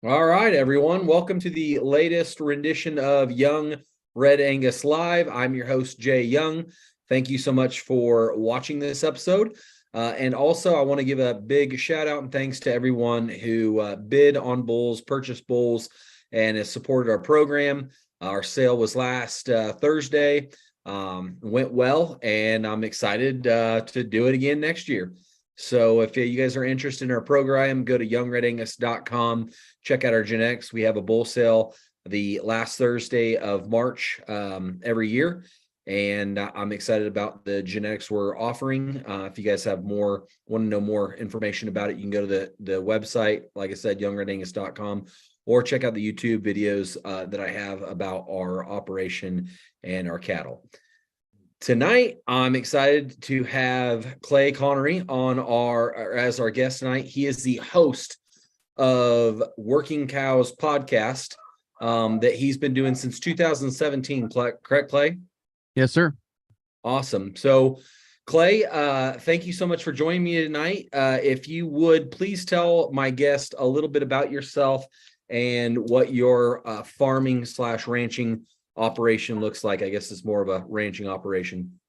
All right, everyone. Welcome to the latest rendition of Young Red Angus Live. I'm your host, Jay Young. Thank you so much for watching this episode. And also, I want to give a big shout out and thanks to everyone who bid on bulls, purchased bulls, and has supported our program. Our sale was last Thursday. Went well, and I'm excited to do it again next year. So if you guys are interested in our program, go to youngredangus.com. Check out our genetics. We have a bull sale the last Thursday of March every year. And I'm excited about the genetics we're offering. If you guys want to know more information about it, you can go to the website, like I said, youngredangus.com, or check out the YouTube videos that I have about our operation and our cattle. Tonight, I'm excited to have Clay Conry on as our guest tonight. He is the host of Working Cows podcast that he's been doing since 2017. Correct, Clay? Yes, sir. Awesome. So, Clay, thank you so much for joining me tonight. If you would please tell my guest a little bit about yourself and what your farming/ranching operation looks like. I guess it's more of a ranching operation.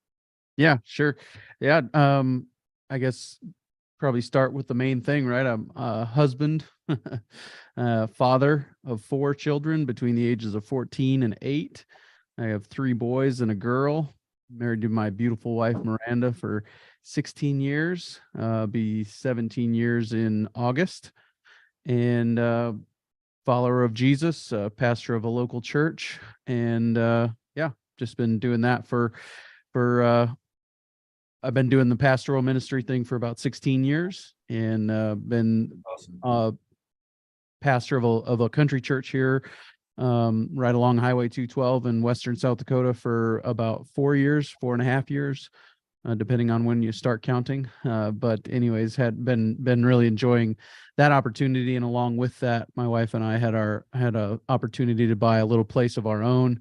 Yeah, sure. Yeah. I guess probably start with the main thing, right? I'm a husband, father of 4 children between the ages of 14 and 8. I have 3 boys and a girl. Married to my beautiful wife, Miranda, for 16 years, be 17 years in August. And, follower of Jesus, pastor of a local church, and just been doing that for I've been doing the pastoral ministry thing for about 16 years, and been Awesome. Pastor of a country church here, right along Highway 212 in western South Dakota for about 4.5 years, depending on when you start counting. But anyways, had been really enjoying that opportunity. And along with that, my wife and I had a opportunity to buy a little place of our own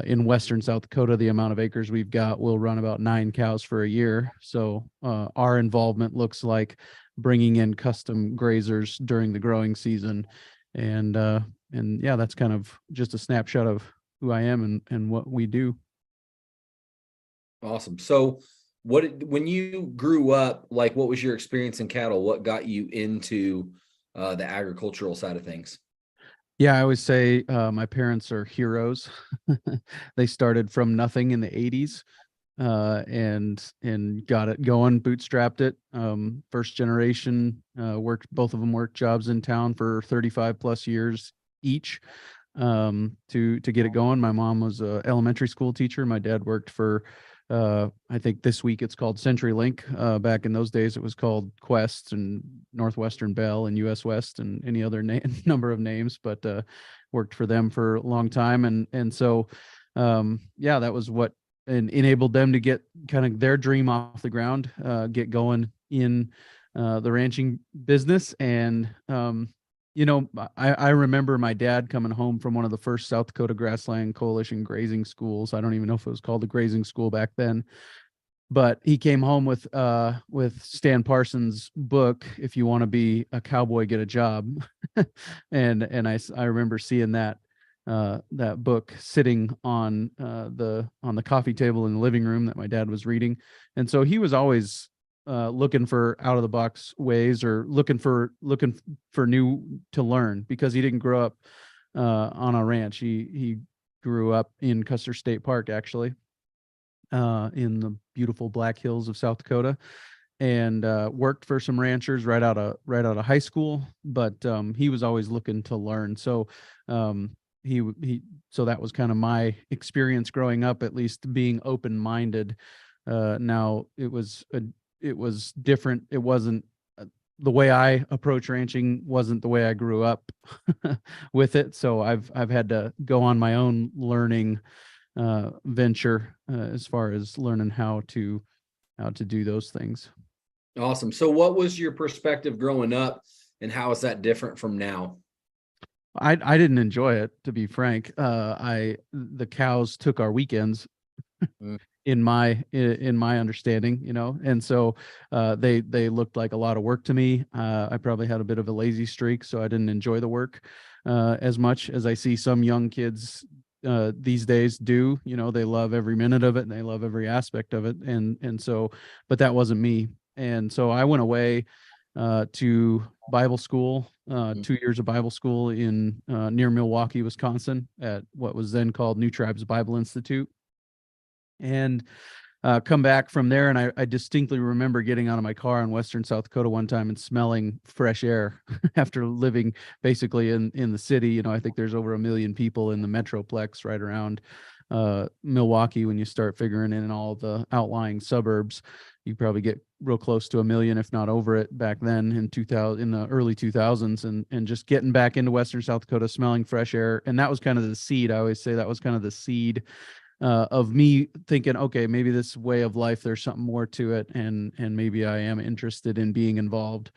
in western South Dakota. The amount of acres we've got will run about 9 cows for a year. So our involvement looks like bringing in custom grazers during the growing season. And yeah, that's kind of just a snapshot of who I am and what we do. Awesome. So when you grew up, like, what was your experience in cattle? What got you into the agricultural side of things? Yeah, I always say my parents are heroes. They started from nothing in the 80s and got it going, bootstrapped it. First generation, both of them worked jobs in town for 35 plus years each to get it going. My mom was an elementary school teacher. My dad worked for I think this week it's called CenturyLink. Back in those days, it was called Quest and Northwestern Bell and US West and any other number of names, but worked for them for a long time. And so, yeah, that was what enabled them to get kind of their dream off the ground, get going in the ranching business. And I remember my dad coming home from one of the first South Dakota Grassland Coalition grazing schools. I don't even know if it was called the grazing school back then, but he came home with Stan Parsons' book, "If You Want to Be a Cowboy, Get a Job," and I remember seeing that book sitting on the coffee table in the living room that my dad was reading, and so he was always looking for out of the box ways, or looking for new to learn, because he didn't grow up on a ranch. He grew up in Custer State Park, actually, in the beautiful Black Hills of South Dakota, and worked for some ranchers right out of high school. But he was always looking to learn. So so that was kind of my experience growing up, at least being open-minded. Now it was different. It wasn't the way I approach ranching wasn't the way I grew up with it. So I've had to go on my own learning venture as far as learning how to do those things. Awesome. So what was your perspective growing up, and how is that different from now? I didn't enjoy it, to be frank. The cows took our weekends. in my understanding, and so they looked like a lot of work to me. I probably had a bit of a lazy streak, so I didn't enjoy the work as much as I see some young kids these days do. They love every minute of it and they love every aspect of it, and so, but that wasn't me. And so I went away to Bible school, 2 years of Bible school in near Milwaukee, Wisconsin, at what was then called New Tribes Bible Institute. And come back from there, and I distinctly remember getting out of my car in western South Dakota one time and smelling fresh air after living basically in the city. I think there's over 1 million people in the metroplex right around Milwaukee. When you start figuring in all the outlying suburbs, you probably get real close to 1 million, if not over it, back then in the early 2000s. And just getting back into western South Dakota, smelling fresh air, and that was kind of the seed. I always say that was kind of the seed of me thinking, okay, maybe this way of life, there's something more to it, and maybe I am interested in being involved.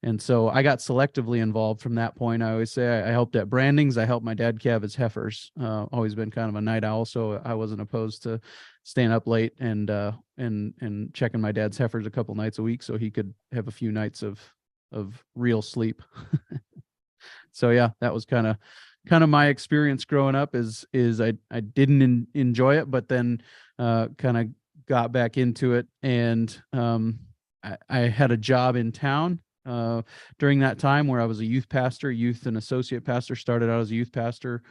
And so I got selectively involved from that point. I always say I helped at brandings. I helped my dad calve his heifers. Always been kind of a night owl, so I wasn't opposed to staying up late and checking my dad's heifers a couple nights a week so he could have a few nights of real sleep. So yeah, that was kind of my experience growing up. Is I didn't enjoy it, but then kind of got back into it, and I had a job in town during that time where I was a youth pastor, youth and associate pastor. Started out as a youth pastor.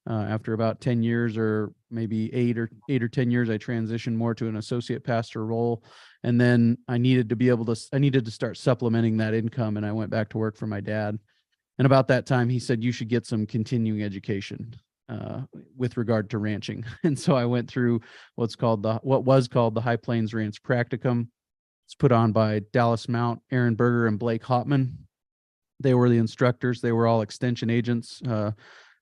After about 10 years, or maybe 8 or 10 years, I transitioned more to an associate pastor role. And then I needed to start supplementing that income, and I went back to work for my dad. And about that time, he said, you should get some continuing education with regard to ranching. And so I went through what was called the High Plains Ranch Practicum. It's put on by Dallas Mount, Aaron Berger, and Blake Hopman. They were the instructors. They were all extension agents.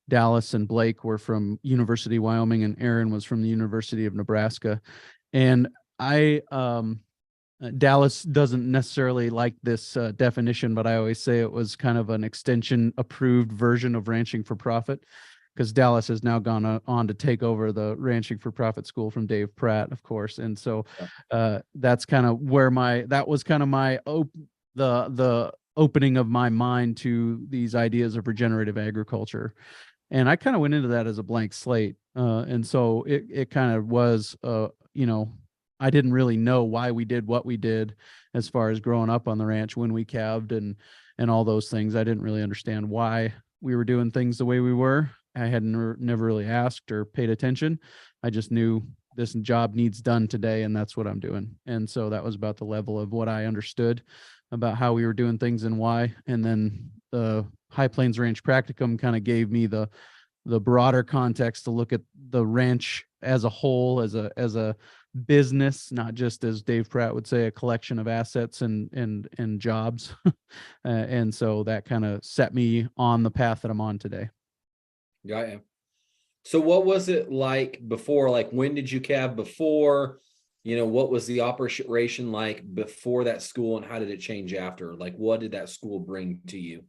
Dallas and Blake were from University of Wyoming, and Aaron was from the University of Nebraska. And Dallas doesn't necessarily like this definition, but I always say it was kind of an extension approved version of ranching for profit, because Dallas has now gone on to take over the ranching for profit school from Dave Pratt, of course. And so that's kind of where the opening of my mind to these ideas of regenerative agriculture. And I kind of went into that as a blank slate. And so it kind of was, I didn't really know why we did what we did as far as growing up on the ranch when we calved and all those things. I didn't really understand why we were doing things the way we were. I had never really asked or paid attention. I just knew this job needs done today, and that's what I'm doing. And so that was about the level of what I understood about how we were doing things and why. And then the High Plains Ranch Practicum kind of gave me the broader context to look at the ranch as a whole, as a business, not just, as Dave Pratt would say, a collection of assets and jobs. And so that kind of set me on the path that I'm on today. Yeah. So what was it like before? Like, when did you calve before? What was the operation like before that school, and how did it change after? Like, what did that school bring to you?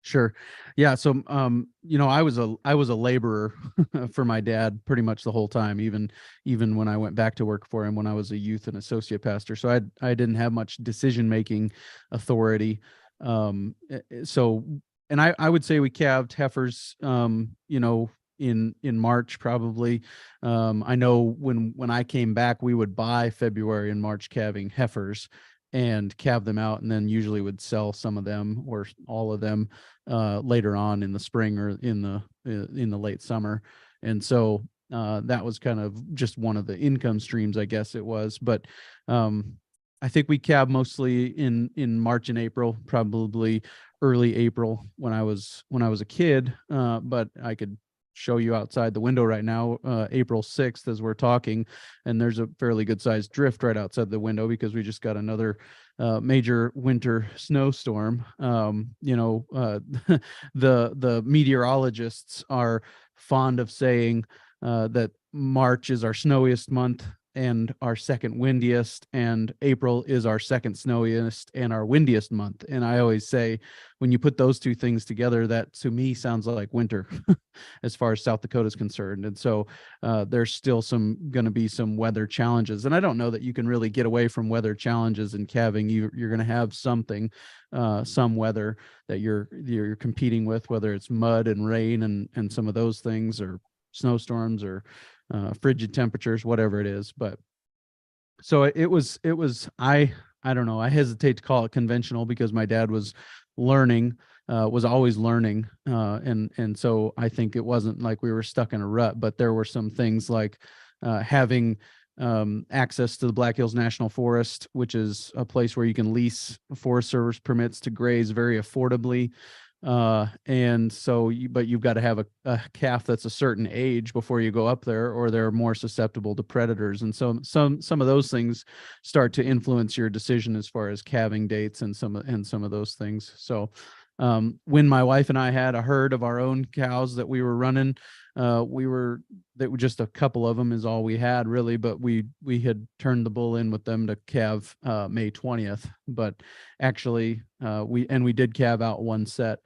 Sure. Yeah. So, I was a laborer for my dad pretty much the whole time, even when I went back to work for him when I was a youth and associate pastor. So I didn't have much decision-making authority. So, and I would say we calved heifers, in March, probably. I know when I came back, we would buy February and March calving heifers and calve them out, and then usually would sell some of them or all of them later on in the spring or in the late summer. And so that was kind of just one of the income streams, I guess it was. But I think we calved mostly in March and April, probably early April when I was a kid. But I could show you outside the window right now, April 6th, as we're talking, and there's a fairly good sized drift right outside the window because we just got another major winter snowstorm. The meteorologists are fond of saying that March is our snowiest month, and our second windiest, and April is our second snowiest and our windiest month. And I always say, when you put those two things together, that to me sounds like winter as far as South Dakota is concerned. And so there's still going to be some weather challenges. And I don't know that you can really get away from weather challenges in calving. You're going to have something, some weather that you're competing with, whether it's mud and rain and some of those things, or snowstorms, or frigid temperatures, whatever it is. But so it was I don't know, I hesitate to call it conventional, because my dad was always learning, and so I think it wasn't like we were stuck in a rut. But there were some things like having access to the Black Hills National Forest, which is a place where you can lease Forest Service permits to graze very affordably. And so but you've got to have a calf that's a certain age before you go up there, or they're more susceptible to predators. And so some of those things start to influence your decision as far as calving dates and some of those things. So when my wife and I had a herd of our own cows that we were running, that were just a couple of them is all we had really, but we had turned the bull in with them to calve May 20th. But actually we did calve out one set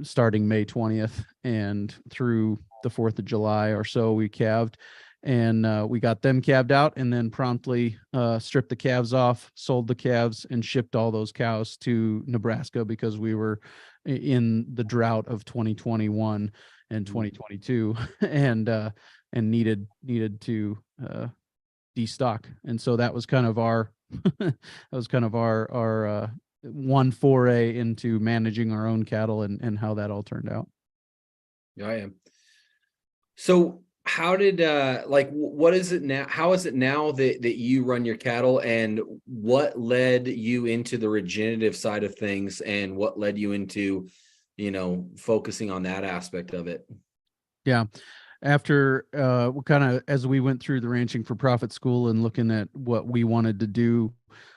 starting May 20th and through the 4th of July or so we calved. And we got them calved out, and then promptly stripped the calves off, sold the calves, and shipped all those cows to Nebraska, because we were in the drought of 2021 and 2022 and needed to destock. And so that was kind of our one foray into managing our own cattle, and how that all turned out. Yeah, I am. So how did what is it now? How is it now that you run your cattle, and what led you into the regenerative side of things, and what led you into, focusing on that aspect of it? Yeah. After kind of as we went through the Ranching for Profit school and looking at what we wanted to do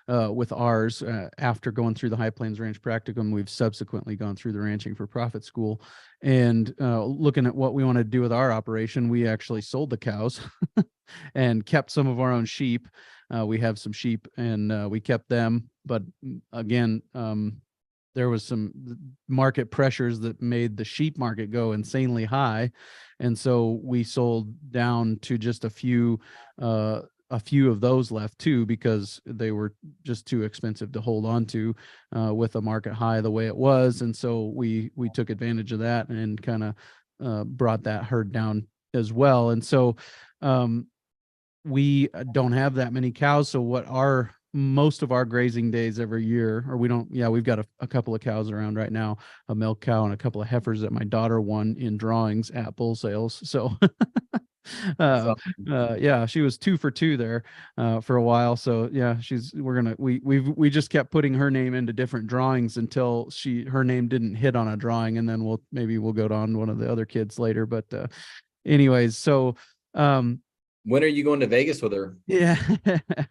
with ours, after going through the High Plains Ranch Practicum, we've subsequently gone through the Ranching for Profit school, and looking at what we wanted to do with our operation, we actually sold the cows and kept some of our own sheep. We have some sheep, and we kept them. But again, there was some market pressures that made the sheep market go insanely high. And so we sold down to just a few of those left too, because they were just too expensive to hold on to with the market high the way it was. And so we took advantage of that and kind of brought that herd down as well. And so we don't have that many cows. So what most of our grazing days every year, or we've got a couple of cows around right now, a milk cow and a couple of heifers that my daughter won in drawings at bull sales. So yeah, she was 2 for 2 there for a while. So yeah, we just kept putting her name into different drawings until her name didn't hit on a drawing, and then we'll go on one of the other kids later. But anyways, so when are you going to Vegas with her? Yeah,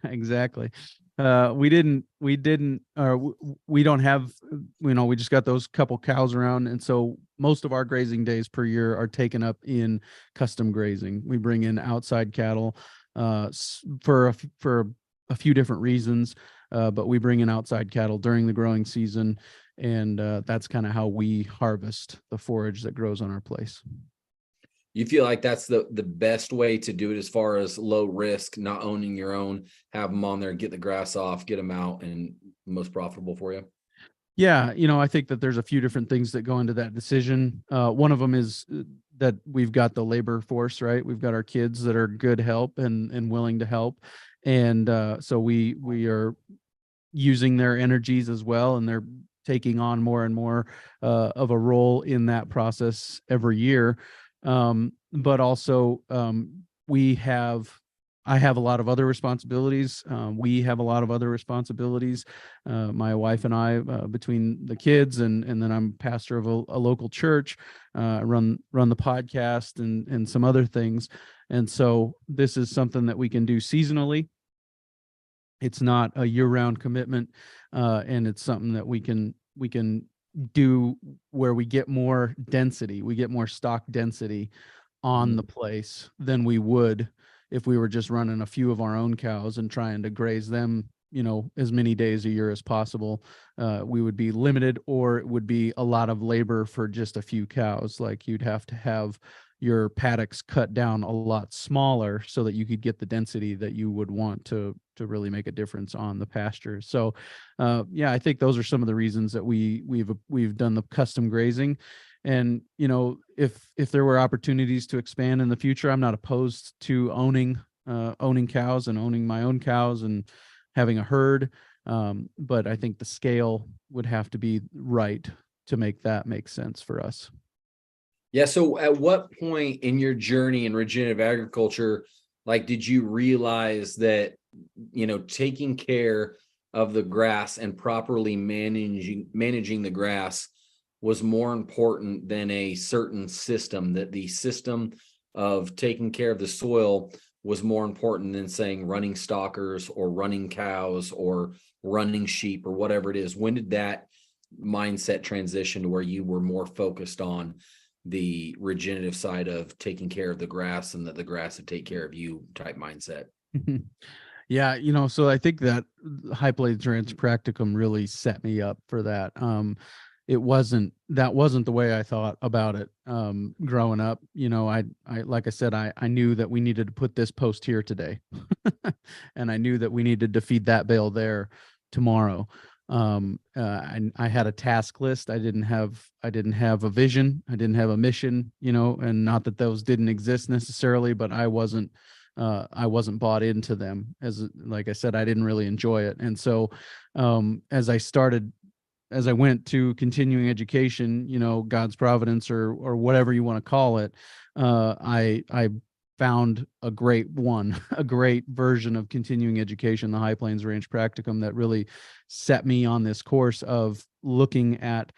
exactly. We don't have, we just got those couple cows around. And so most of our grazing days per year are taken up in custom grazing. We bring in outside cattle for a few different reasons, but we bring in outside cattle during the growing season. And that's kind of how we harvest the forage that grows on our place. You feel like that's the best way to do it, as far as low risk, not owning your own, have them on there, get the grass off, get them out, and most profitable for you? Yeah, I think that there's a few different things that go into that decision. One of them is that we've got the labor force, right? We've got our kids that are good help and willing to help. And so we are using their energies as well, and they're taking on more and more of a role in that process every year. But also I have a lot of other responsibilities. We have a lot of other responsibilities. My wife and I, between the kids and then I'm pastor of a local church, run the podcast and some other things. And so this is something that we can do seasonally. It's not a year-round commitment, and it's something that we can do where we get more density, we get more stock density on the place than we would if we were just running a few of our own cows and trying to graze them, as many days a year as possible, we would be limited, or it would be a lot of labor for just a few cows. Like you'd have to have your paddocks cut down a lot smaller so that you could get the density that you would want to really make a difference on the pasture. So yeah, I think those are some of the reasons that we've done the custom grazing. And if there were opportunities to expand in the future, I'm not opposed to owning cows and owning my own cows and having a herd. But I think the scale would have to be right to make that make sense for us. Yeah. So at what point in your journey in regenerative agriculture, like, did you realize that, taking care of the grass and properly managing the grass was more important than a certain system, that the system of taking care of the soil was more important than saying running stockers or running cows or running sheep or whatever it is? When did that mindset transition to where you were more focused on the regenerative side of taking care of the grass and that the grass would take care of you type mindset? Yeah, so I think that High Plains Ranch practicum really set me up for that. That wasn't the way I thought about it growing up. I like I said, I knew that we needed to put this post here today, and I knew that we needed to feed that bale there tomorrow. I had a task list. I didn't have a vision. I didn't have a mission. And not that those didn't exist necessarily, but I wasn't bought into them. As like I said, I didn't really enjoy it. And so as I went to continuing education, God's providence or whatever you want to call it, I found a great a great version of continuing education, the High Plains Ranch practicum, that really set me on this course of looking at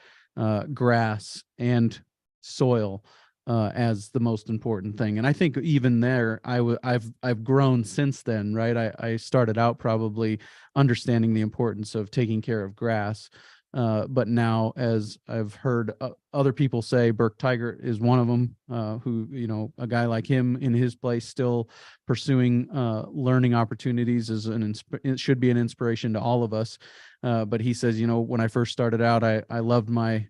grass and soil as the most important thing. And I think even there, I've grown since then, right? I started out probably understanding the importance of taking care of grass. But now, as I've heard other people say, Burke Tigert is one of them, who, a guy like him in his place still pursuing learning opportunities it should be an inspiration to all of us. But he says, when I first started out, I loved my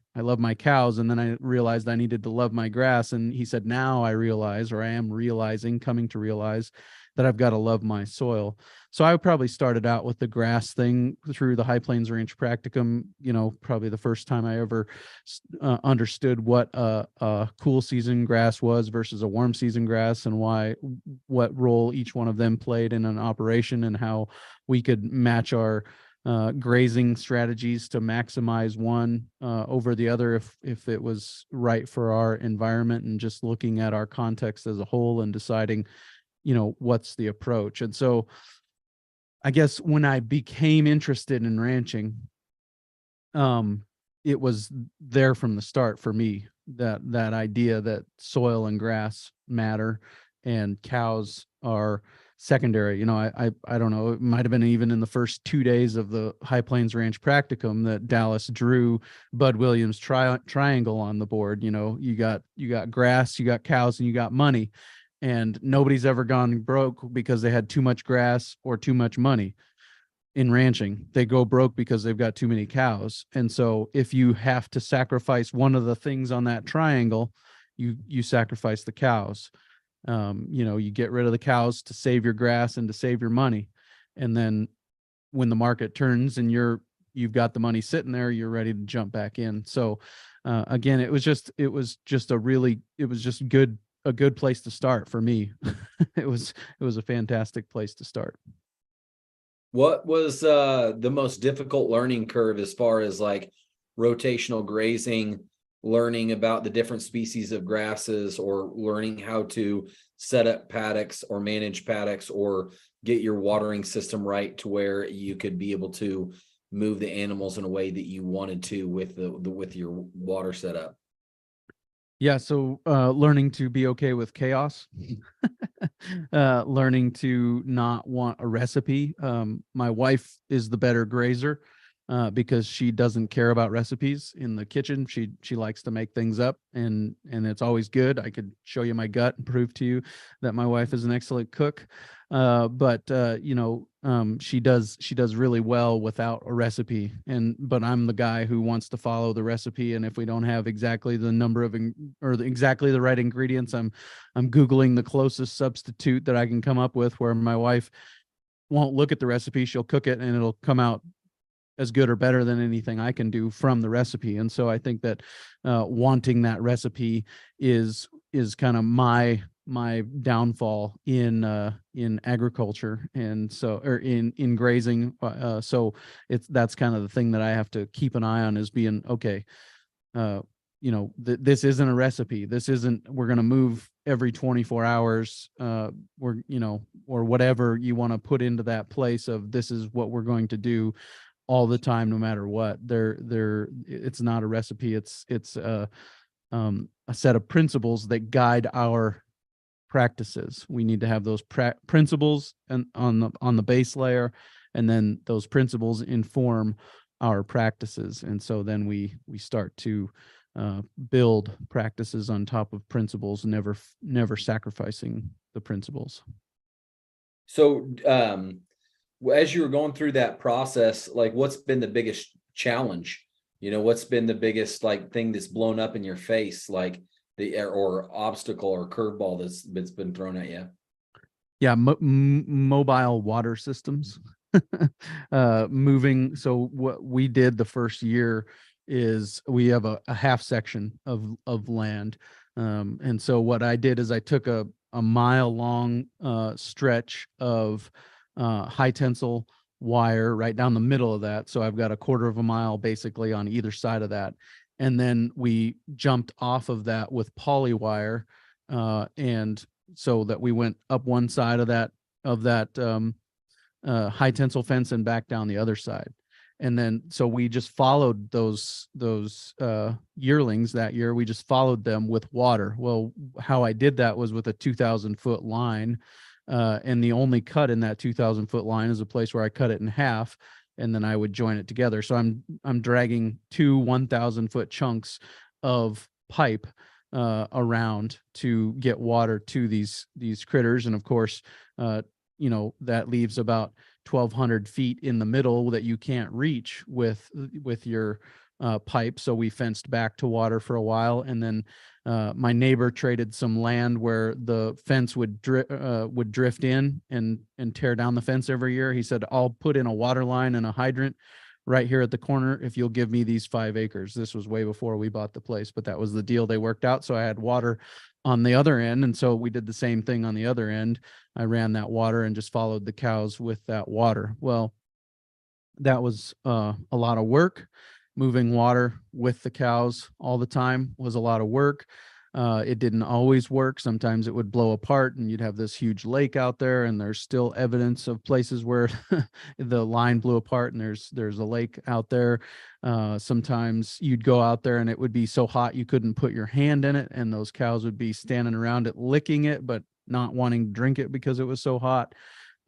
cows, and then I realized I needed to love my grass. And he said, now I am coming to realize that I've got to love my soil. So I probably started out with the grass thing through the High Plains Ranch practicum, probably the first time I ever understood what a cool season grass was versus a warm season grass, and what role each one of them played in an operation, and how we could match our grazing strategies to maximize one over the other if it was right for our environment, and just looking at our context as a whole and deciding what's the approach. And so I guess when I became interested in ranching, it was there from the start for me, that idea that soil and grass matter and cows are secondary. I don't know, it might have been even in the first 2 days of the High Plains Ranch practicum that Dallas drew Bud Williams triangle on the board. You got grass, you got cows, and you got money. And nobody's ever gone broke because they had too much grass or too much money. In ranching, they go broke because they've got too many cows. And so if you have to sacrifice one of the things on that triangle, you sacrifice the cows. You get rid of the cows to save your grass and to save your money. And then when the market turns and you've got the money sitting there, you're ready to jump back in. So again, it was just a good place to start for me. It was a fantastic place to start. What was the most difficult learning curve as far as like rotational grazing, learning about the different species of grasses, or learning how to set up paddocks or manage paddocks or get your watering system right to where you could be able to move the animals in a way that you wanted to with with your water setup? Yeah, so learning to be okay with chaos, learning to not want a recipe. My wife is the better grazer, because she doesn't care about recipes in the kitchen. She likes to make things up, and it's always good. I could show you my gut and prove to you that my wife is an excellent cook. But she does really well without a recipe. But I'm the guy who wants to follow the recipe, and if we don't have exactly the number of exactly the right ingredients, I'm Googling the closest substitute that I can come up with, where my wife won't look at the recipe. She'll cook it and it'll come out as good or better than anything I can do from the recipe. And so I think that wanting that recipe is kind of my downfall in agriculture, and so, or in grazing. So that's kind of the thing that I have to keep an eye on, is being okay. This isn't a recipe. This isn't, we're going to move every 24 hours, or whatever you want to put into that place of, this is what we're going to do all the time, no matter what. It's not a recipe. It's a set of principles that guide our practices. We need to have those principles and on the base layer, and then those principles inform our practices. And so then we start to build practices on top of principles, never sacrificing the principles. So, as you were going through that process, like, what's been the biggest challenge? What's been the biggest thing that's blown up in your face, like or obstacle or curveball that's been thrown at you? Yeah, mobile water systems. Moving. So what we did the first year is, we have a half section of land, and so what I did is I took a mile long stretch of high tensile wire right down the middle of that. So I've got a quarter of a mile basically on either side of that. And then we jumped off of that with poly wire. And so that we went up one side of that high tensile fence and back down the other side. And then, so we just followed those yearlings that year. We just followed them with water. Well, how I did that was with a 2,000-foot line. And the only cut in that 2,000-foot line is a place where I cut it in half, and then I would join it together. So I'm dragging two 1,000-foot chunks of pipe around to get water to these critters. And of course, that leaves about 1,200 feet in the middle that you can't reach with your pipe. So we fenced back to water for a while, and then my neighbor traded some land where the fence would drift in and tear down the fence every year. He said, "I'll put in a water line and a hydrant right here at the corner if you'll give me these 5 acres." This was way before we bought the place, but that was the deal they worked out. So I had water on the other end, and so we did the same thing on the other end. I ran that water and just followed the cows with that water. Well, that was a lot of work. Moving water with the cows all the time was a lot of work. It didn't always work. Sometimes it would blow apart and you'd have this huge lake out there, and there's still evidence of places where the line blew apart and there's a lake out there. Sometimes you'd go out there and it would be so hot you couldn't put your hand in it, and those cows would be standing around it licking it but not wanting to drink it because it was so hot.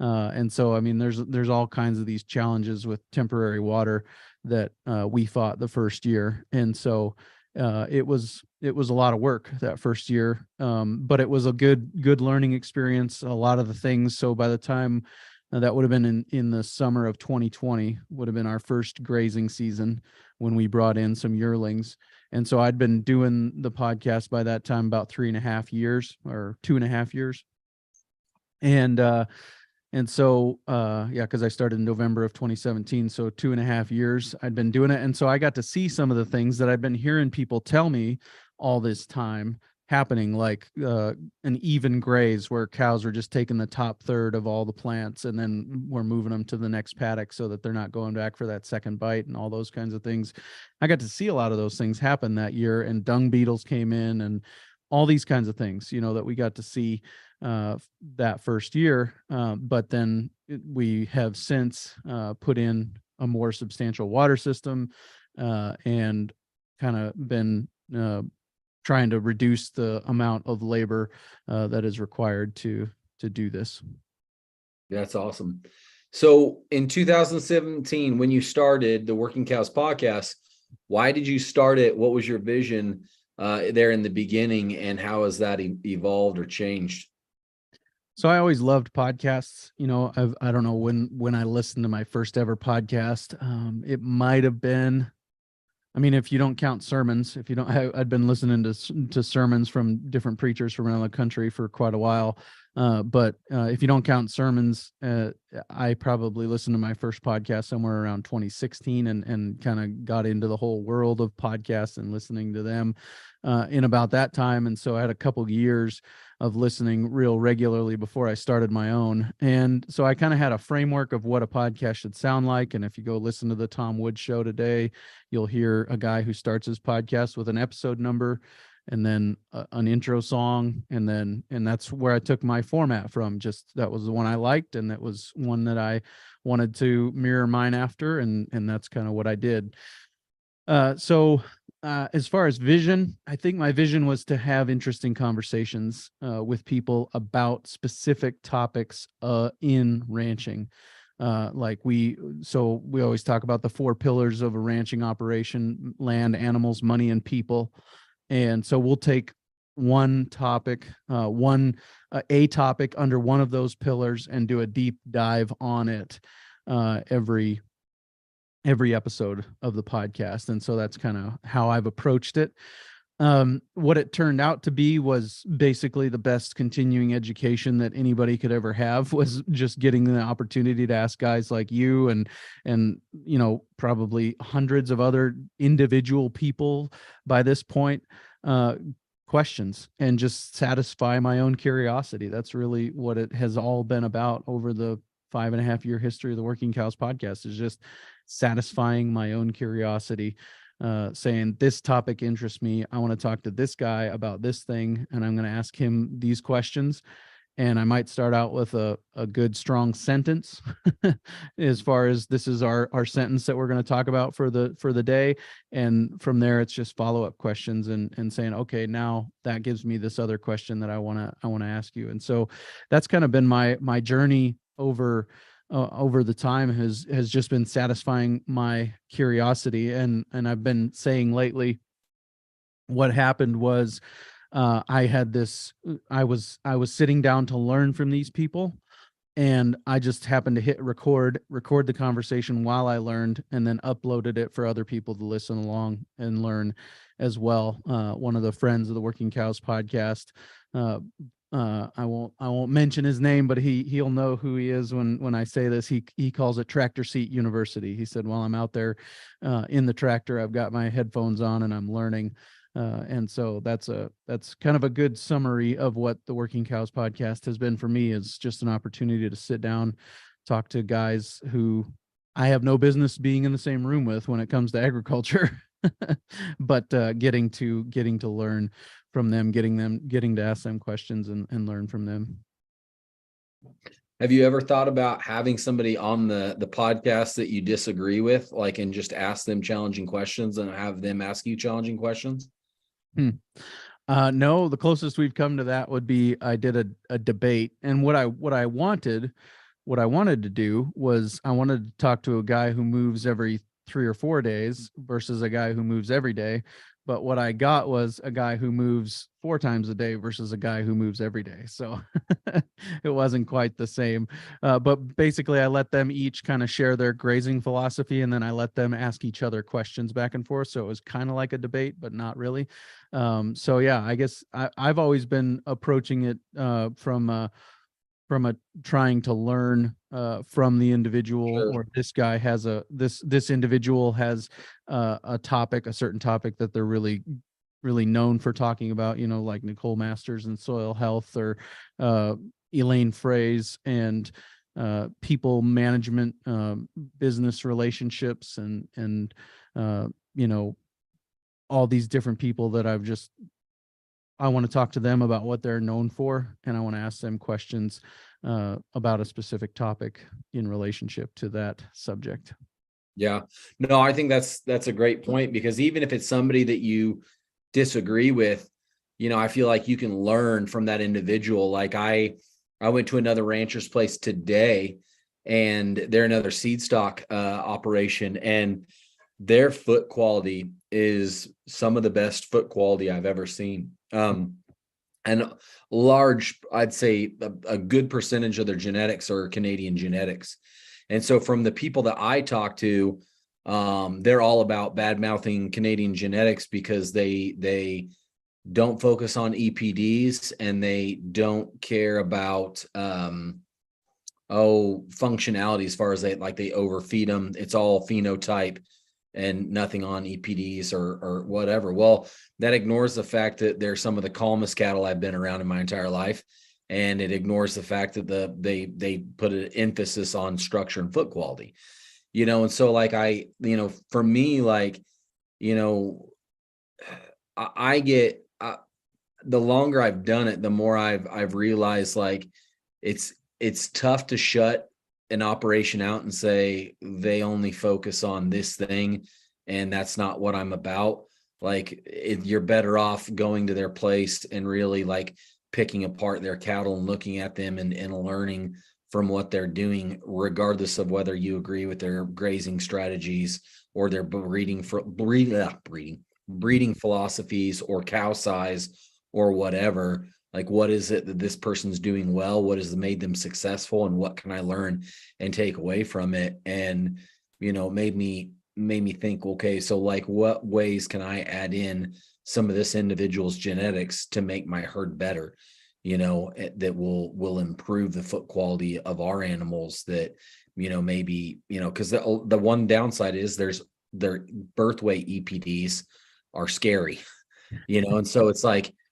And so, I mean, there's all kinds of these challenges with temporary water that we fought the first year. And so it was a lot of work that first year, but it was a good learning experience. A lot of the things. So by the time that would have been in the summer of 2020, would have been our first grazing season when we brought in some yearlings. And so I'd been doing the podcast by that time about 3.5 years or 2.5 years. And so, because I started in November of 2017, so 2.5 years I'd been doing it. And so I got to see some of the things that I've been hearing people tell me all this time happening, like an even graze where cows are just taking the top third of all the plants, and then we're moving them to the next paddock so that they're not going back for that second bite and all those kinds of things. I got to see a lot of those things happen that year, and dung beetles came in and all these kinds of things, that we got to see that first year. But then we have since put in a more substantial water system and kind of been trying to reduce the amount of labor that is required to do this. That's awesome. So in 2017, when you started the Working Cows podcast, why did you start it? What was your vision there in the beginning, and how has that evolved or changed? So I always loved podcasts. I don't know when I listened to my first ever podcast. It might have been, I mean, if you don't count sermons, if you don't, I'd been listening to sermons from different preachers from around the country for quite a while. But if you don't count sermons, I probably listened to my first podcast somewhere around 2016 and kind of got into the whole world of podcasts and listening to them in about that time. And so I had a couple of years of listening real regularly before I started my own. And so I kind of had a framework of what a podcast should sound like. And if you go listen to the Tom Woods show today, you'll hear a guy who starts his podcast with an episode number and then an intro song. And that's where I took my format from. Just that was the one I liked. And that was one that I wanted to mirror mine after. And that's kind of what I did. So as far as vision, I think my vision was to have interesting conversations with people about specific topics in ranching. We always talk about the 4 pillars of a ranching operation: land, animals, money, and people. And so we'll take one topic, a topic under one of those pillars and do a deep dive on it every episode of the podcast. And so that's kind of how I've approached it. What it turned out to be was basically the best continuing education that anybody could ever have, was just getting the opportunity to ask guys like you and probably hundreds of other individual people by this point, questions, and just satisfy my own curiosity. That's really what it has all been about over the 5.5-year history of the Working Cows podcast, is just satisfying my own curiosity, saying this topic interests me. I want to talk to this guy about this thing, and I'm going to ask him these questions. And I might start out with a good strong sentence as far as this is our sentence that we're going to talk about for the day. And from there, it's just follow-up questions and saying, okay, now that gives me this other question that I want to ask you. And so that's kind of been my journey over the time, has just been satisfying my curiosity. And I've been saying lately, what happened was, I was sitting down to learn from these people, and I just happened to hit record the conversation while I learned, and then uploaded it for other people to listen along and learn as well. One of the friends of the Working Cows podcast, I won't mention his name, but he'll know who he is when I say this. He calls it Tractor Seat University. He said, while I'm out there in the tractor, I've got my headphones on and I'm learning. And so that's kind of a good summary of what the Working Cows podcast has been for me, is just an opportunity to sit down, talk to guys who I have no business being in the same room with when it comes to agriculture, but getting to learn from them, getting to ask them questions and learn from them. Have you ever thought about having somebody on the podcast that you disagree with, and just ask them challenging questions and have them ask you challenging questions? No, the closest we've come to that would be I did a debate, and what I wanted to do was I wanted to talk to a guy who moves every 3 or 4 days versus a guy who moves every day. But what I got was a guy who moves 4 times a day versus a guy who moves every day. So it wasn't quite the same. But basically, I let them each kind of share their grazing philosophy, and then I let them ask each other questions back and forth. So it was kind of like a debate, but not really. So yeah, I guess I've always been approaching it from a trying to learn from the individual. Sure. Or this guy has this individual has a certain topic that they're really known for talking about, like Nicole Masters and soil health, or Elaine Fraze and people management, business relationships, and all these different people that I want to talk to them about what they're known for, and I want to ask them questions about a specific topic in relationship to that subject. Yeah, no, I think that's a great point, because even if it's somebody that you disagree with, I feel like you can learn from that individual. Like I went to another rancher's place today, and they're another seed stock operation, and their foot quality is some of the best foot quality I've ever seen. And large, I'd say a good percentage of their genetics are Canadian genetics. And so from the people that I talk to, they're all about bad mouthing Canadian genetics because they don't focus on EPDs, and they don't care about functionality, as far as they overfeed them. It's all phenotype and nothing on EPDs or whatever. Well, that ignores the fact that they're some of the calmest cattle I've been around in my entire life. And it ignores the fact that they put an emphasis on structure and foot quality, and so for me, I get, the longer I've done it, the more I've realized it's tough to shut an operation out and say they only focus on this thing and that's not what I'm about. You're better off going to their place and really picking apart their cattle and looking at them and learning from what they're doing, regardless of whether you agree with their grazing strategies or their breeding philosophies or cow size or whatever. What is it that this person's doing well? What has made them successful, and what can I learn and take away from it? And made me think, okay, so what ways can I add in some of this individual's genetics to make my herd better, that will improve the foot quality of our animals, that maybe because the one downside is their birth weight EPDs are scary, and so it's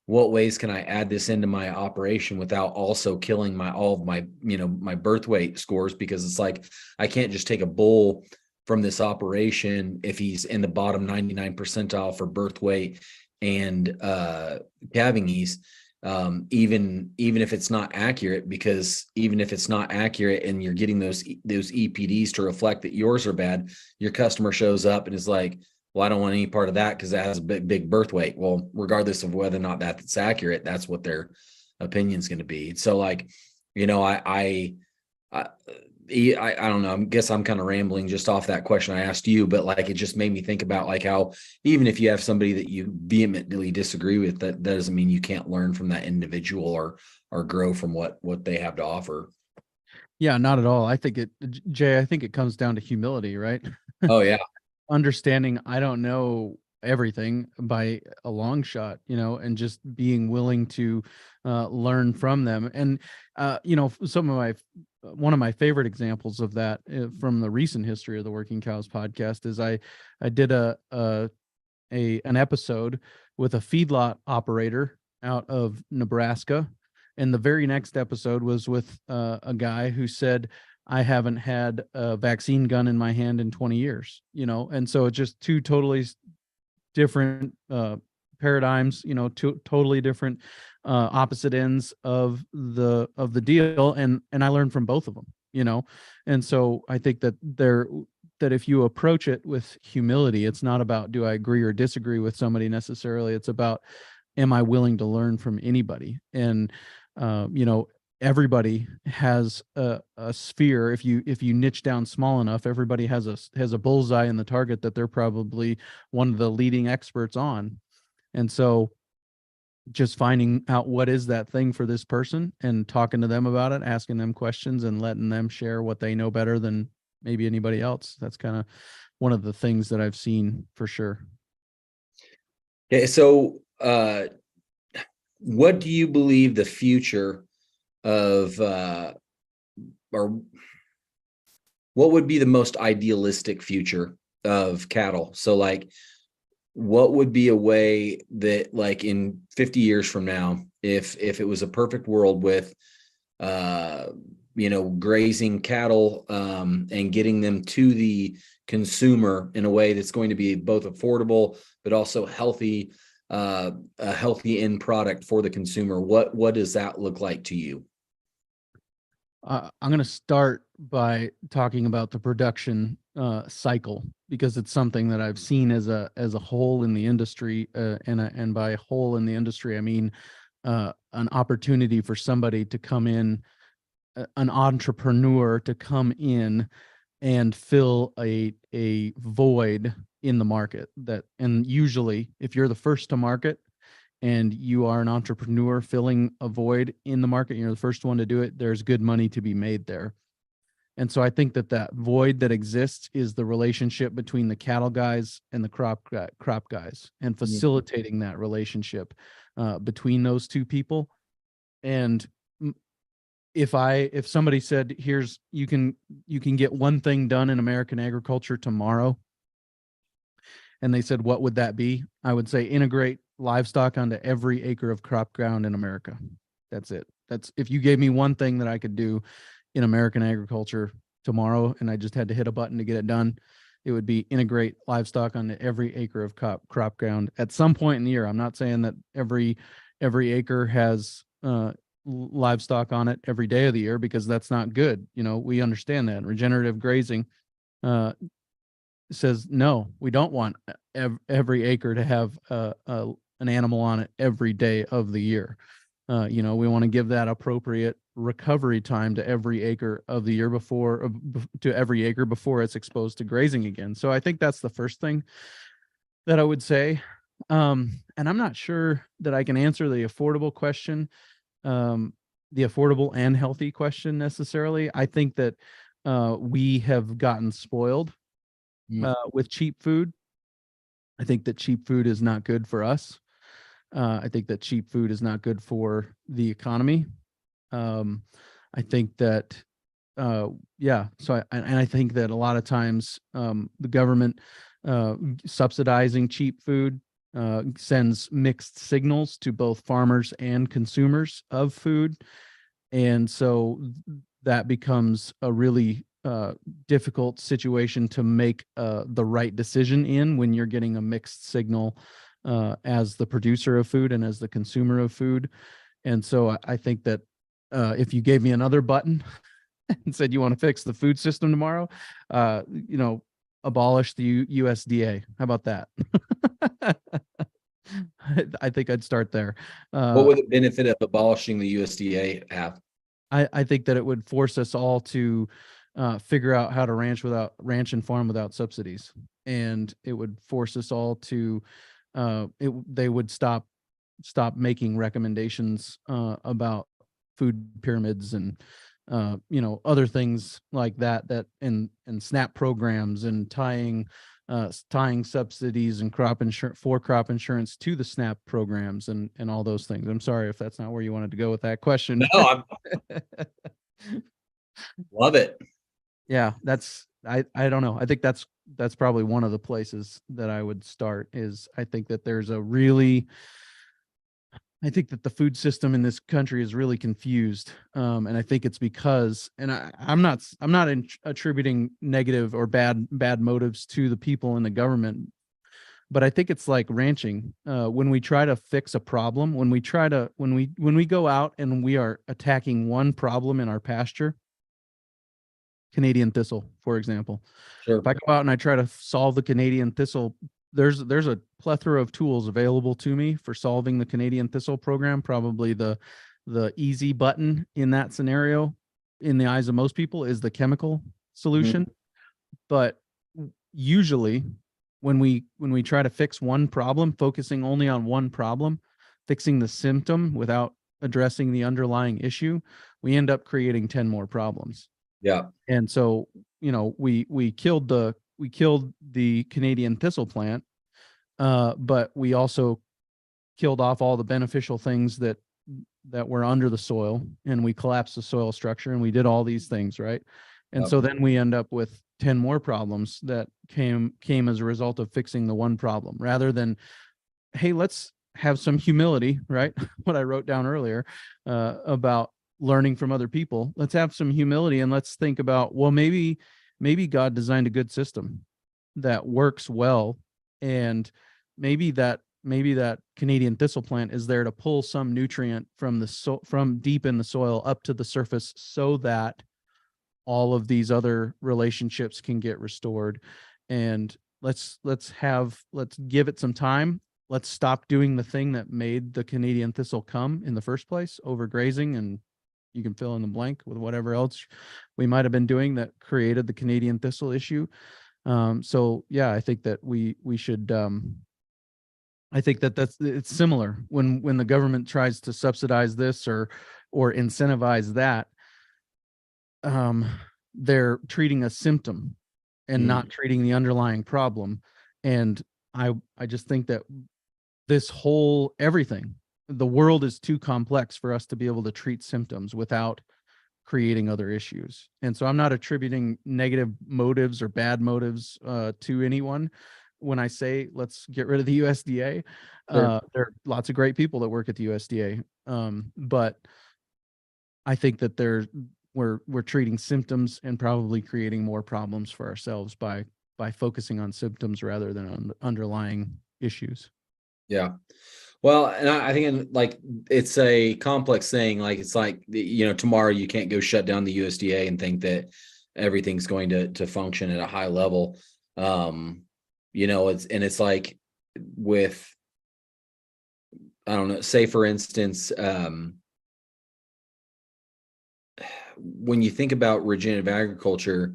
what ways can I add this into my operation without also killing all of my my birth weight scores? Because it's I can't just take a bull from this operation if he's in the bottom 99 percentile for birth weight and calving ease, even if it's not accurate, because even if it's not accurate and you're getting those EPDs to reflect that yours are bad, your customer shows up and is like, well, I don't want any part of that because that has a big birth weight. Well, regardless of whether or not that's accurate, that's what their opinion is going to be. So I don't know. I guess I'm kind of rambling just off that question I asked you, but it just made me think about how even if you have somebody that you vehemently disagree with, that doesn't mean you can't learn from that individual or grow from what they have to offer. Yeah, not at all. I think it comes down to humility, right? Oh yeah. Understanding I don't know everything by a long shot, and just being willing to learn from them. And one of my favorite examples of that from the recent history of the Working Cows podcast is I did an episode with a feedlot operator out of Nebraska, and the very next episode was with a guy who said, I haven't had a vaccine gun in my hand in 20 years, and so it's just two totally different paradigms, two totally different opposite ends of the deal. And I learned from both of them, and so I think that if you approach it with humility, it's not about, do I agree or disagree with somebody necessarily? It's about, am I willing to learn from anybody? And, everybody has a sphere. If you niche down small enough, everybody has a bullseye in the target that they're probably one of the leading experts on. And so just finding out what is that thing for this person and talking to them about it, asking them questions and letting them share what they know better than maybe anybody else. That's kind of one of the things that I've seen for sure. Okay. So, what do you believe the future of, or what would be the most idealistic future of cattle? So what would be a way that in 50 years from now, if it was a perfect world with, grazing cattle, and getting them to the consumer in a way that's going to be both affordable, but also healthy, a healthy end product for the consumer, what does that look like to you? I'm going to start by talking about the production cycle, because it's something that I've seen as a whole in the industry, and by whole in the industry, I mean an opportunity for somebody to come in an entrepreneur to come in and fill a void in the market. And usually if you're the first to market and you are an entrepreneur filling a void in the market, you're the first one to do it, there's good money to be made there. And so I think that void that exists is the relationship between the cattle guys and the crop guys, and facilitating that relationship between those two people. And if somebody said, here's, you can get one thing done in American agriculture tomorrow, and they said, what would that be? I would say integrate livestock onto every acre of crop ground in America. That's it. That's, if you gave me one thing that I could do in American agriculture tomorrow and I just had to hit a button to get it done, it would be integrate livestock onto every acre of crop ground at some point in the year. I'm not saying that every acre has livestock on it every day of the year, because that's not good. We understand that. Regenerative grazing says, no, we don't want every acre to have an animal on it every day of the year. We want to give that appropriate recovery time to every acre of the year before it's exposed to grazing again. So I think that's the first thing that I would say. And I'm not sure that I can answer the affordable question, the affordable and healthy question necessarily. I think that we have gotten spoiled with cheap food. I think that cheap food is not good for us. I think that cheap food is not good for the economy. I think that, So I think that a lot of times the government subsidizing cheap food sends mixed signals to both farmers and consumers of food. And so that becomes a really difficult situation to make the right decision in, when you're getting a mixed signal as the producer of food and as the consumer of food. And so I think that if you gave me another button and said, you want to fix the food system tomorrow, abolish the USDA. How about that? I think I'd start there. What would the benefit of abolishing the USDA have? I think that it would force us all to figure out how to ranch and farm without subsidies. And it would force us all to, they would stop making recommendations about food pyramids and other things like that and SNAP programs, and tying subsidies and crop insurance to the SNAP programs and all those things. I'm sorry if that's not where you wanted to go with that question. No, love it. Yeah, I don't know. I think that's probably one of the places that I would start. Is I think that I think that the food system in this country is really confused, and I think it's because, and I'm not attributing negative or bad motives to the people in the government, but I think it's like ranching. When we try to fix a problem, when we go out and we are attacking one problem in our pasture, Canadian thistle, for example. Sure. If I go out and I try to solve the Canadian thistle, there's a plethora of tools available to me for solving the Canadian thistle program. Probably the easy button in that scenario, in the eyes of most people, is the chemical solution. But usually when we try to fix one problem, focusing only on one problem, fixing the symptom without addressing the underlying issue, we end up creating 10 more problems. Yeah. And so, we killed the Canadian thistle plant, but we also killed off all the beneficial things that were under the soil, and we collapsed the soil structure, and we did all these things, right? And so then we end up with 10 more problems that came as a result of fixing the one problem, rather than, hey, let's have some humility, right? What I wrote down earlier about learning from other people. Let's have some humility and let's think about, well, maybe God designed a good system that works well, and maybe that Canadian thistle plant is there to pull some nutrient from deep in the soil up to the surface, so that all of these other relationships can get restored. And let's give it some time. Let's stop doing the thing that made the Canadian thistle come in the first place, overgrazing and you can fill in the blank with whatever else we might have been doing that created the Canadian thistle issue. So yeah, I think that we should, I think that it's similar when the government tries to subsidize this or incentivize that, um, they're treating a symptom and not treating the underlying problem. And I just think that this whole everything, the world is too complex for us to be able to treat symptoms without creating other issues. And so I'm not attributing negative motives or bad motives to anyone. When I say let's get rid of the USDA, Sure. there are lots of great people that work at the USDA, but I think that we're treating symptoms and probably creating more problems for ourselves by focusing on symptoms rather than on underlying issues. Yeah. Well, and I think like it's a complex thing. Like it's like tomorrow you can't go shut down the USDA and think that everything's going to function at a high level. It's like with, I don't know, say for instance, when you think about regenerative agriculture,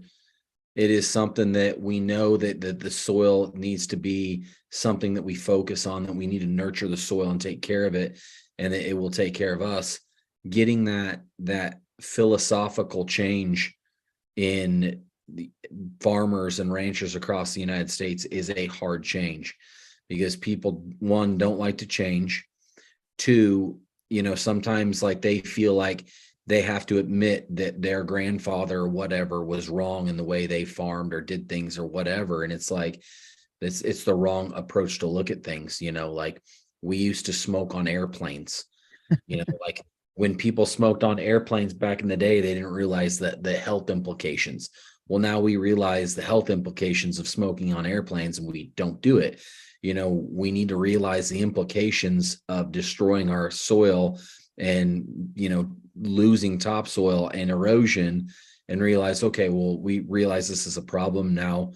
it is something that we know that the soil needs to be something that we focus on, that we need to nurture the soil and take care of it, and that it will take care of us. Getting that philosophical change in the farmers and ranchers across the United States is a hard change, because people, one, don't like to change. Two, sometimes like they feel like they have to admit that their grandfather or whatever was wrong in the way they farmed or did things or whatever. And it's like, it's the wrong approach to look at things. Like we used to smoke on airplanes, like when people smoked on airplanes back in the day, they didn't realize that the health implications. Well, now we realize the health implications of smoking on airplanes, and we don't do it. We need to realize the implications of destroying our soil and, losing topsoil and erosion, and realize, okay, well, we realize this is a problem. Now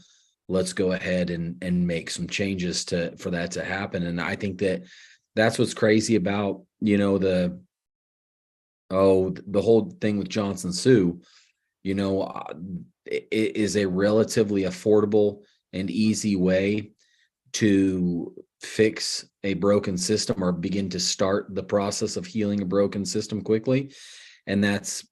let's go ahead and make some changes for that to happen. And I think that's what's crazy about, the whole thing with Johnson Sioux. It is a relatively affordable and easy way to fix a broken system, or begin to start the process of healing a broken system quickly. And that's,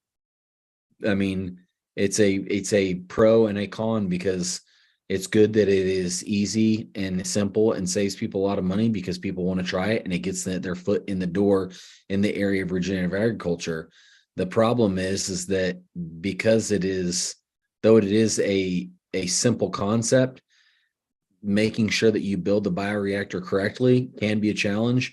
I mean, it's a pro and a con, because it's good that it is easy and simple and saves people a lot of money, because people want to try it and it gets their foot in the door in the area of regenerative agriculture. The problem is that because though it is a simple concept, making sure that you build the bioreactor correctly can be a challenge.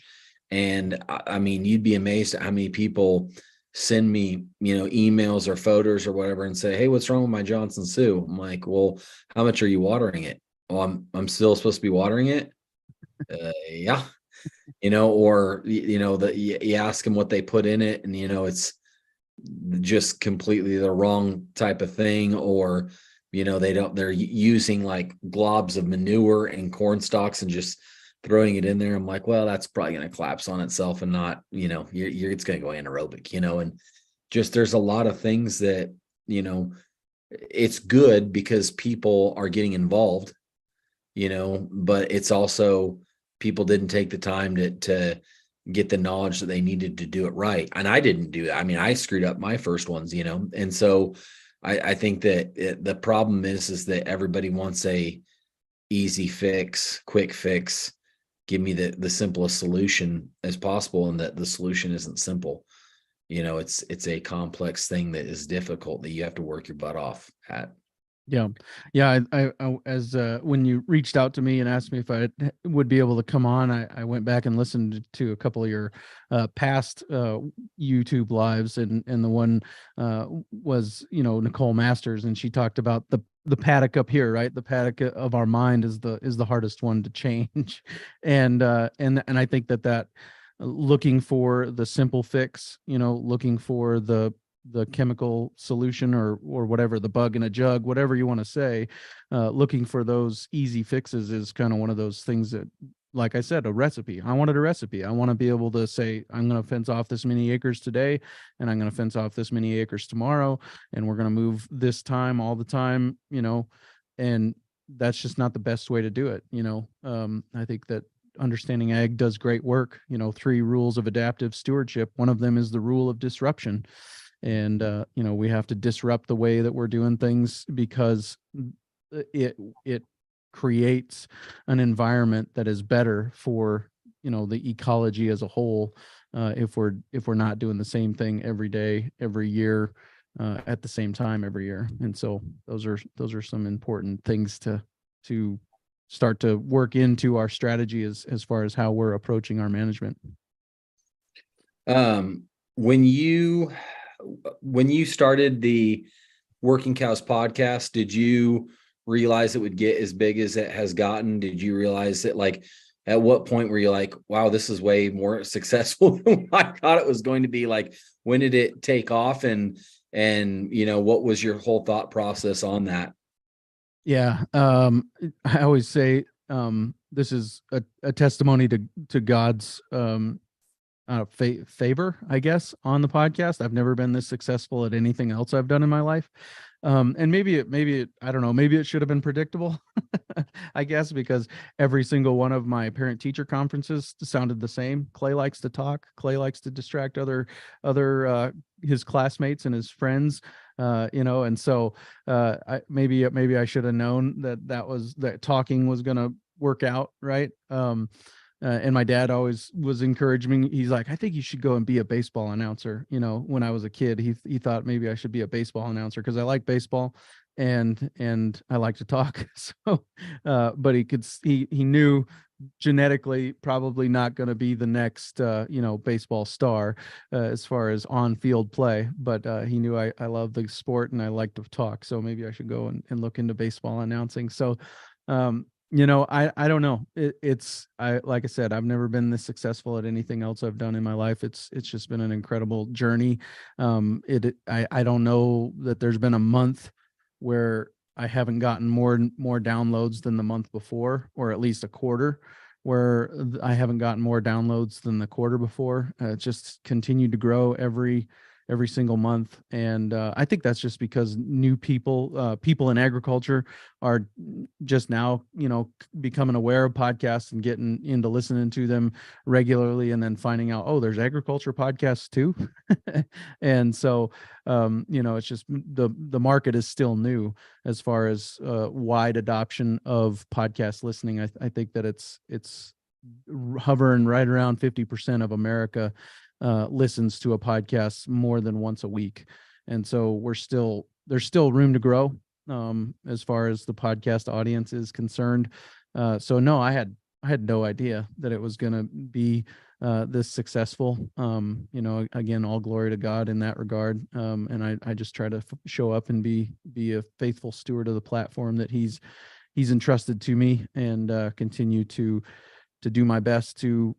And I mean, you'd be amazed at how many people send me, emails or photos or whatever and say, hey, what's wrong with my Johnson Sioux? I'm like, well, how much are you watering it? Oh, I'm still supposed to be watering it. Yeah. Or, you ask them what they put in it, and, it's just completely the wrong type of thing. Or, they're using like globs of manure and corn stalks and just throwing it in there. I'm like, well, that's probably going to collapse on itself and not, it's going to go anaerobic, and just, there's a lot of things that, it's good because people are getting involved, but it's also, people didn't take the time to get the knowledge that they needed to do it right. And I didn't do that. I mean, I screwed up my first ones, and so I think that the problem is that everybody wants a easy fix, quick fix, give me the simplest solution as possible, and that the solution isn't simple. It's a complex thing that is difficult, that you have to work your butt off at. Yeah. Yeah. I as when you reached out to me and asked me if I would be able to come on, I went back and listened to a couple of your past YouTube lives, and the one was, Nicole Masters, and she talked about the paddock up here, right? The paddock of our mind is the hardest one to change. And I think that looking for the simple fix, looking for the chemical solution or whatever, the bug in a jug, whatever you want to say, looking for those easy fixes is kind of one of those things that like I said, a recipe. I wanted a recipe. I want to be able to say, I'm going to fence off this many acres today, and I'm going to fence off this many acres tomorrow, and we're going to move this time all the time, and that's just not the best way to do it. I think that Understanding Ag does great work. 3 rules of adaptive stewardship. One of them is the rule of disruption. And, we have to disrupt the way that we're doing things, because it creates an environment that is better for, the ecology as a whole. If we're not doing the same thing every day, every year, at the same time every year. And so those are some important things to start to work into our strategy as far as how we're approaching our management. When you started the Working Cows podcast, did you realize it would get as big as it has gotten? Did you realize that, like, at what point were you like, wow, this is way more successful than I thought it was going to be? Like, when did it take off, and what was your whole thought process on that? Yeah. I always say, this is a testimony to God's, favor, I guess, on the podcast. I've never been this successful at anything else I've done in my life. And maybe it, I don't know, maybe it should have been predictable, I guess, because every single one of my parent teacher conferences sounded the same. Clay likes to talk. Clay likes to distract other his classmates and his friends, and so maybe I should have known that talking was going to work out, right? And my dad always was encouraging me. He's like, I think you should go and be a baseball announcer. When I was a kid, he thought maybe I should be a baseball announcer because I like baseball and I like to talk. So, but he knew genetically probably not going to be the next, baseball star as far as on-field play, but he knew I love the sport and I like to talk. So maybe I should go and look into baseball announcing. So, I don't know. Like I said, I've never been this successful at anything else I've done in my life. It's just been an incredible journey. I don't know that there's been a month where I haven't gotten more downloads than the month before, or at least a quarter where I haven't gotten more downloads than the quarter before. It's just continued to grow every single month. And I think that's just because new people in agriculture are just now, becoming aware of podcasts and getting into listening to them regularly, and then finding out, oh, there's agriculture podcasts too. And so, it's just the market is still new as far as wide adoption of podcast listening. I think that it's hovering right around 50% of America listens to a podcast more than once a week. And so there's still room to grow as far as the podcast audience is concerned. So no, I had no idea that it was going to be this successful. Again, all glory to God in that regard. And I just try to show up and be a faithful steward of the platform that he's entrusted to me, and continue to do my best to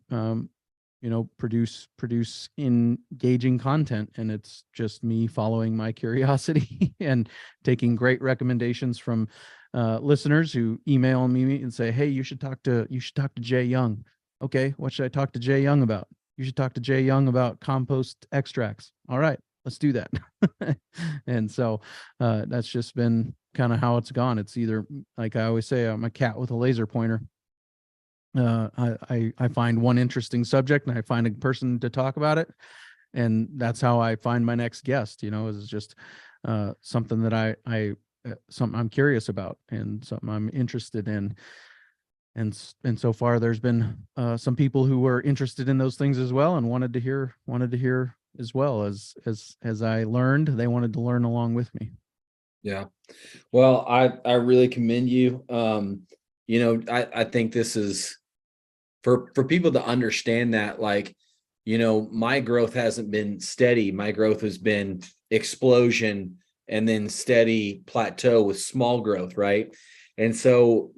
produce engaging content. And it's just me following my curiosity and taking great recommendations from listeners who email me and say, hey, you should talk to Jay Young. Okay, what should I talk to Jay Young about? You should talk to Jay Young about compost extracts. All right, let's do that. And so that's just been kind of how it's gone. It's either, like I always say, I'm a cat with a laser pointer. I find one interesting subject and I find a person to talk about it, and that's how I find my next guest. Is just something that something I'm curious about and something I'm interested in. And so far, there's been some people who were interested in those things as well, and wanted to hear as well. As I learned, they wanted to learn along with me. Yeah. Well, I really commend you. I think this is for people to understand that, like, my growth hasn't been steady. My growth has been explosion and then steady plateau with small growth. Right. And so,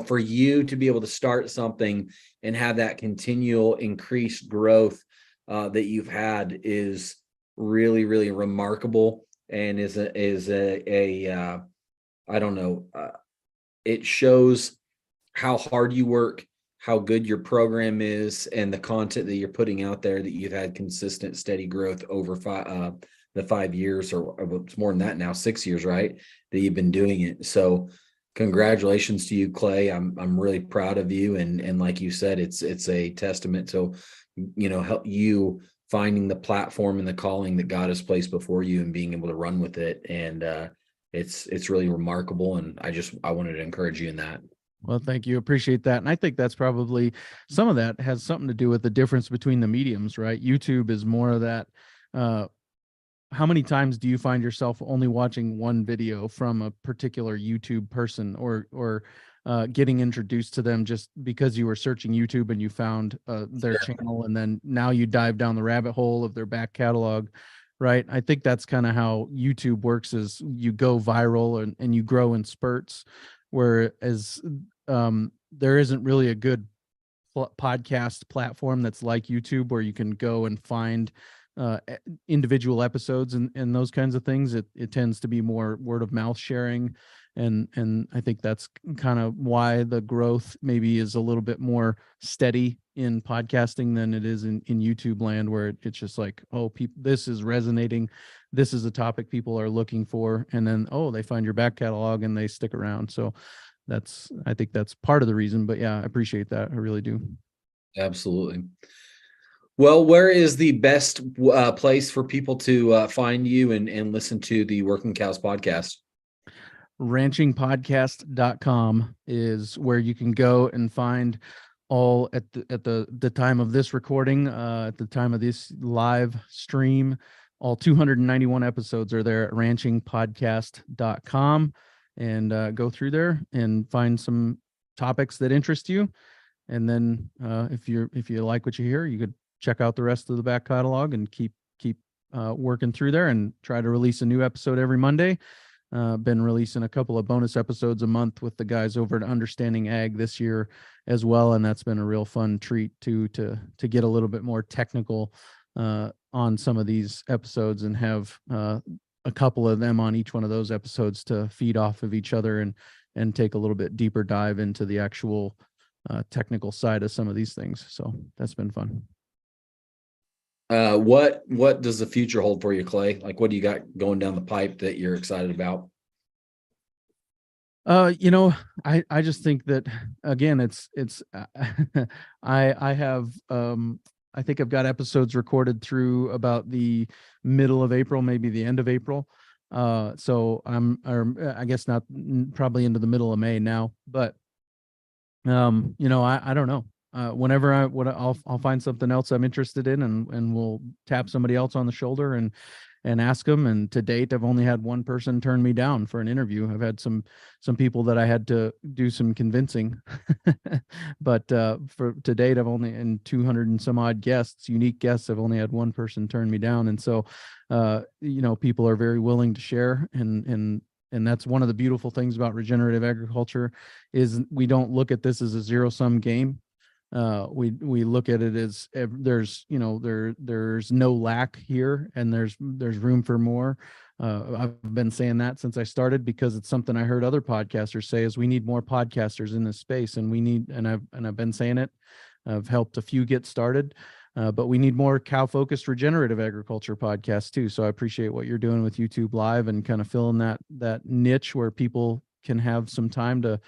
for you to be able to start something and have that continual increased growth that you've had is really, really remarkable, and is I don't know, it shows how hard you work, how good your program is and the content that you're putting out there, that you've had consistent, steady growth over the 5 years, or it's more than that now, 6 years, right? That you've been doing it. So congratulations to you, Clay. I'm really proud of you. And like you said, it's a testament to, help you finding the platform and the calling that God has placed before you and being able to run with it. And it's really remarkable. And I wanted to encourage you in that. Well, thank you. Appreciate that. And I think that's probably some of that has something to do with the difference between the mediums, right? YouTube is more of that. How many times do you find yourself only watching one video from a particular YouTube person, or getting introduced to them just because you were searching YouTube and you found their channel, and then now you dive down the rabbit hole of their back catalog, right? I think that's kind of how YouTube works, is you go viral and you grow in spurts, whereas there isn't really a good podcast platform that's like YouTube, where you can go and find individual episodes and those kinds of things. It tends to be more word of mouth sharing. And I think that's kind of why the growth maybe is a little bit more steady in podcasting than it is in YouTube land, where it's just like, oh, this is resonating. This is a topic people are looking for. And then, oh, they find your back catalog and they stick around. So I think that's part of the reason. But yeah, I appreciate that. I really do. Absolutely. Well, where is the best place for people to find you and listen to the Working Cows podcast? Ranchingpodcast.com is where you can go and find all at the time of this recording, at the time of this live stream, all 291 episodes are there at ranchingpodcast.com, and go through there and find some topics that interest you. And then if you like what you hear, you could check out the rest of the back catalog and keep working through there, and try to release a new episode every Monday. Been releasing a couple of bonus episodes a month with the guys over at Understanding Ag this year as well, and that's been a real fun treat to get a little bit more technical on some of these episodes, and have a couple of them on each one of those episodes to feed off of each other and take a little bit deeper dive into the actual technical side of some of these things. So that's been fun. What does the future hold for you, Clay? Like, what do you got going down the pipe that you're excited about? I just think that, again, it's I have I think I've got episodes recorded through about the middle of April, maybe the end of April. So I guess not, probably into the middle of May now, but I don't know. Whenever I'll find something else I'm interested in, and we'll tap somebody else on the shoulder and ask them. And to date, I've only had one person turn me down for an interview. I've had some people that I had to do some convincing, but to date, I've only, in 200 and some odd guests, unique guests, I've only had one person turn me down. And so, people are very willing to share, and that's one of the beautiful things about regenerative agriculture, is we don't look at this as a zero-sum game. We look at it as there's no lack here, and there's room for more. I've been saying that since I started, because it's something I heard other podcasters say, is we need more podcasters in this space, and I've been saying it. I've helped a few get started, but we need more cow-focused regenerative agriculture podcasts too. So I appreciate what you're doing with YouTube Live, and kind of filling that niche where people can have some time to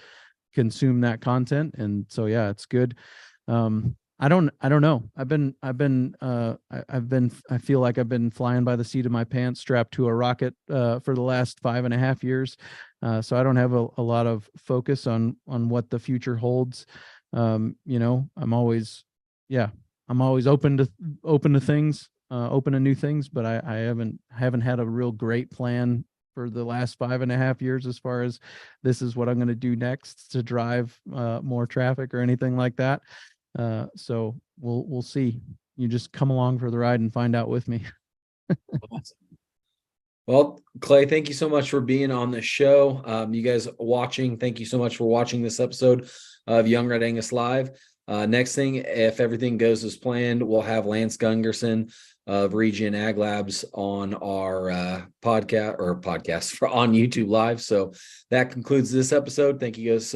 consume that content. And so, yeah, it's good. I don't know. I feel like I've been flying by the seat of my pants, strapped to a rocket, for the last 5.5 years. So I don't have a lot of focus on what the future holds. I'm always open to things, open to new things, but I haven't had a real great plan for the last 5.5 years as far as this is what I'm going to do next to drive more traffic or anything like that. So we'll see. You just come along for the ride and find out with me. Awesome. Well, Clay, thank you so much for being on the show. You guys watching, thank you so much for watching this episode of Young Red Angus Live. Next thing, if everything goes as planned, we'll have Lance Gungerson of Regen Ag Labs on our podcast on YouTube Live. So that concludes this episode. Thank you guys so